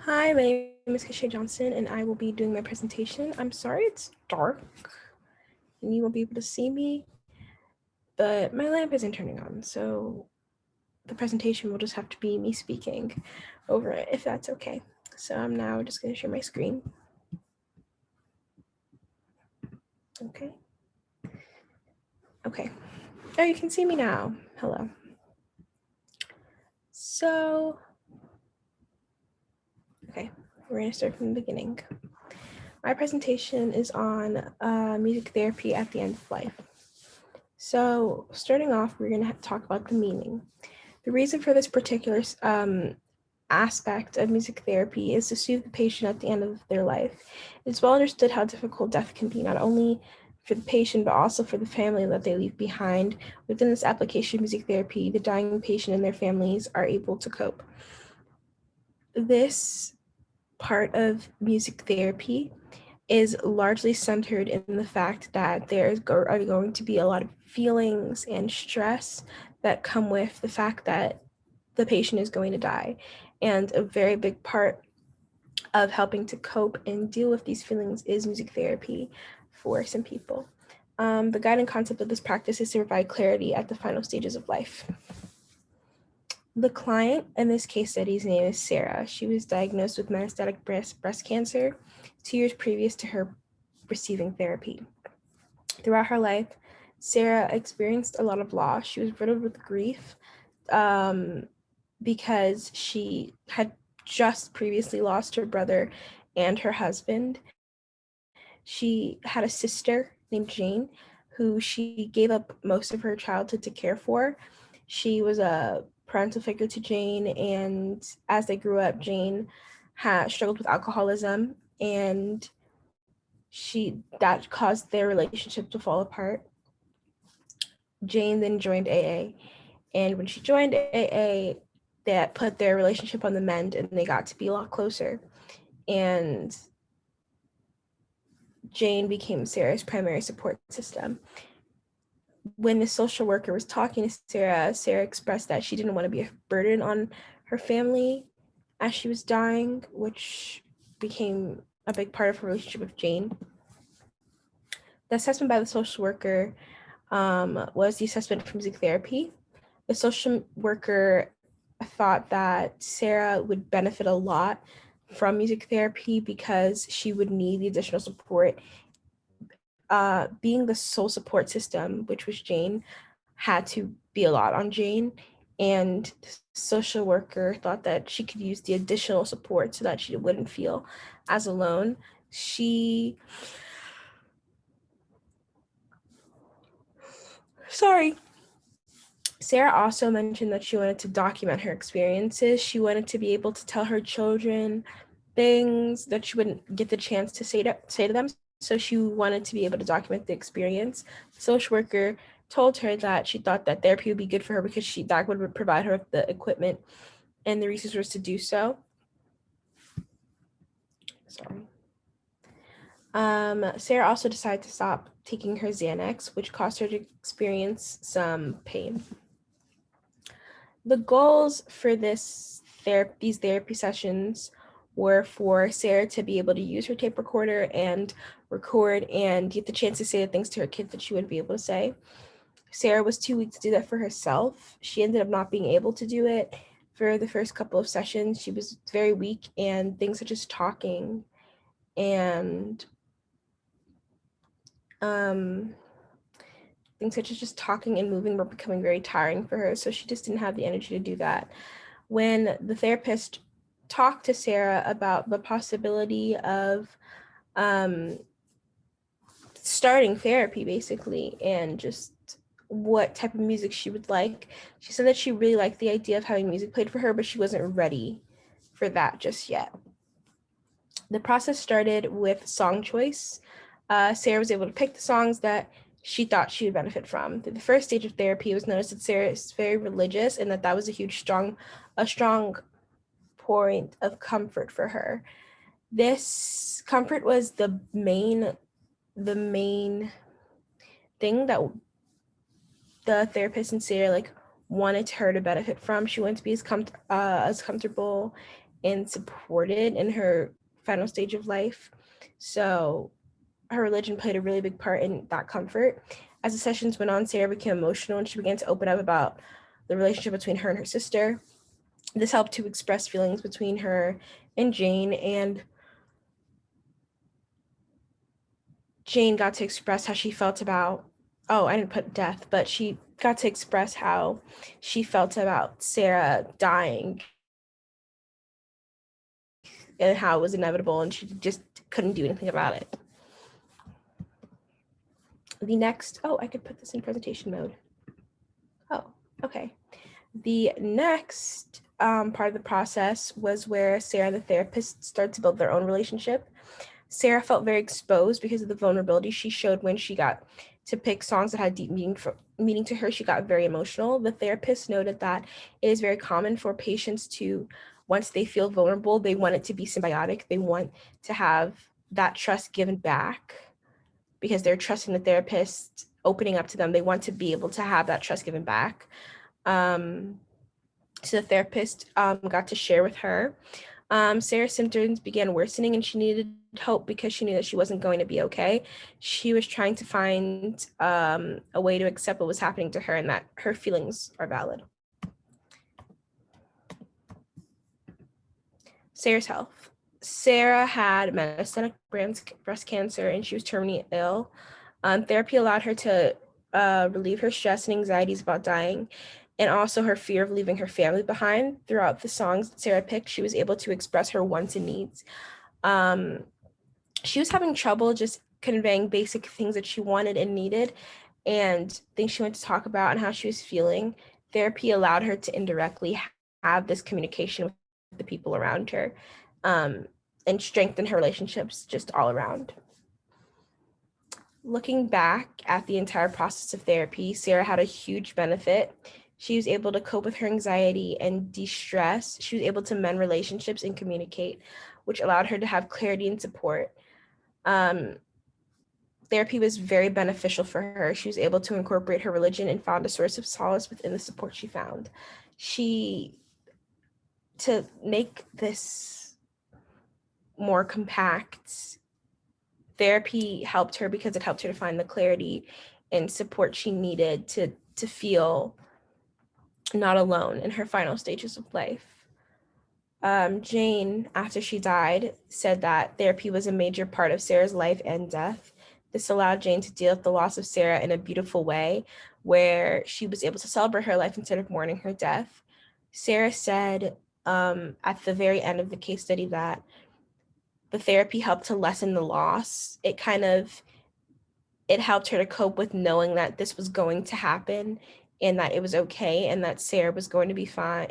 Hi, my name is Kashay Johnson, and I will be doing my presentation. I'm sorry it's dark and you won't be able to see me, but my lamp isn't turning on, so the presentation will just have to be me speaking over it, if that's okay. So I'm now just going to share my screen. Okay. Okay. Oh, you can see me now. Hello. So, okay, we're going to start from the beginning. My presentation is on music therapy at the end of life. So starting off, we're going to talk about the meaning. The reason for this particular aspect of music therapy is to soothe the patient at the end of their life. It's well understood how difficult death can be, not only for the patient, but also for the family that they leave behind. Within this application of music therapy, the dying patient and their families are able to cope. This part of music therapy is largely centered in the fact that there are going to be a lot of feelings and stress that come with the fact that the patient is going to die. And a very big part of helping to cope and deal with these feelings is music therapy for some people. The guiding concept of this practice is to provide clarity at the final stages of life. The client in this case study's name is Sarah. She was diagnosed with metastatic breast cancer 2 years previous to her receiving therapy. Throughout her life, Sarah experienced a lot of loss. She was riddled with grief because she had just previously lost her brother and her husband. She had a sister named Jane, who she gave up most of her childhood to care for. She was a parental figure to Jane, and as they grew up, Jane had struggled with alcoholism, and that caused their relationship to fall apart. Jane then joined AA, and when she joined AA, that put their relationship on the mend, and they got to be a lot closer. And Jane became Sarah's primary support system. When the social worker was talking to Sarah, Sarah expressed that she didn't want to be a burden on her family as she was dying, which became a big part of her relationship with Jane. The assessment by the social worker was the assessment for music therapy. The social worker thought that Sarah would benefit a lot from music therapy because she would need the additional support. Being the sole support system, which was Jane, had to be a lot on Jane. And the social worker thought that she could use the additional support so that she wouldn't feel as alone. Sarah also mentioned that she wanted to document her experiences. She wanted to be able to tell her children things that she wouldn't get the chance to say to them. So she wanted to be able to document the experience. The social worker told her that she thought that therapy would be good for her because that would provide her with the equipment and the resources to do so. Sorry. Sarah also decided to stop taking her Xanax, which caused her to experience some pain. The goals for these therapy sessions were for Sarah to be able to use her tape recorder and record and get the chance to say the things to her kids that she wouldn't be able to say. Sarah was too weak to do that for herself. She ended up not being able to do it for the first couple of sessions. She was very weak, and things such as talking and things such as just talking and moving were becoming very tiring for her, so she just didn't have the energy to do that. When the therapist talked to Sarah about the possibility of starting therapy, basically, and just what type of music she would like, she said that she really liked the idea of having music played for her, but she wasn't ready for that just yet. The process started with song choice. Sarah was able to pick the songs that she thought she would benefit from. The first stage of therapy, it was noticed that Sarah is very religious, and that was a strong point of comfort for her. This comfort was the main thing that the therapist and Sarah wanted her to benefit from. She wanted to be as comfortable and supported in her final stage of life. So her religion played a really big part in that comfort. As the sessions went on, Sarah became emotional and she began to open up about the relationship between her and her sister. This helped to express feelings between her and Jane, and Jane got to express how she felt about, oh, I didn't put death, but she got to express how she felt about Sarah dying and how it was inevitable, and she just couldn't do anything about it. The next, oh, I could put this in presentation mode. Oh, okay. The next part of the process was where Sarah and the therapist started to build their own relationship. Sarah felt very exposed because of the vulnerability she showed when she got to pick songs that had deep meaning to her. She got very emotional. The therapist noted that it is very common for patients to, once they feel vulnerable, they want it to be symbiotic. They want to have that trust given back because they're trusting the therapist opening up to them. They want to be able to have that trust given back. So the therapist got to share with her. Sarah's symptoms began worsening and she needed hope because she knew that she wasn't going to be okay. She was trying to find a way to accept what was happening to her and that her feelings are valid. Sarah's health. Sarah had metastatic breast cancer and she was terminally ill. Therapy allowed her to relieve her stress and anxieties about dying, and also her fear of leaving her family behind. Throughout the songs that Sarah picked, she was able to express her wants and needs. She was having trouble just conveying basic things that she wanted and needed, and things she wanted to talk about and how she was feeling. Therapy allowed her to indirectly have this communication with the people around her, and strengthen her relationships just all around. Looking back at the entire process of therapy, Sarah had a huge benefit. She was able to cope with her anxiety and de-stress. She was able to mend relationships and communicate, which allowed her to have clarity and support. Therapy was very beneficial for her. She was able to incorporate her religion and found a source of solace within the support she found. To make this more compact, therapy helped her because it helped her to find the clarity and support she needed to feel not alone in her final stages of life. Jane, after she died, said that therapy was a major part of Sarah's life and death. This allowed Jane to deal with the loss of Sarah in a beautiful way, where she was able to celebrate her life instead of mourning her death. Sarah said at the very end of the case study that the therapy helped to lessen the loss. It helped her to cope with knowing that this was going to happen and that it was okay and that Sarah was going to be fine,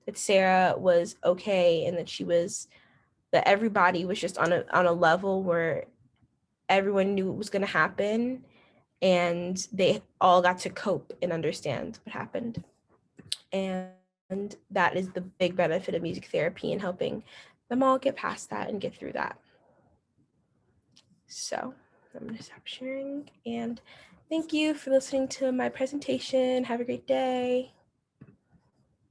that Sarah was okay and that everybody was just on a level where everyone knew it was going to happen and they all got to cope and understand what happened. And that is the big benefit of music therapy and helping them all get past that and get through that. So I'm going to stop sharing and thank you for listening to my presentation. Have a great day.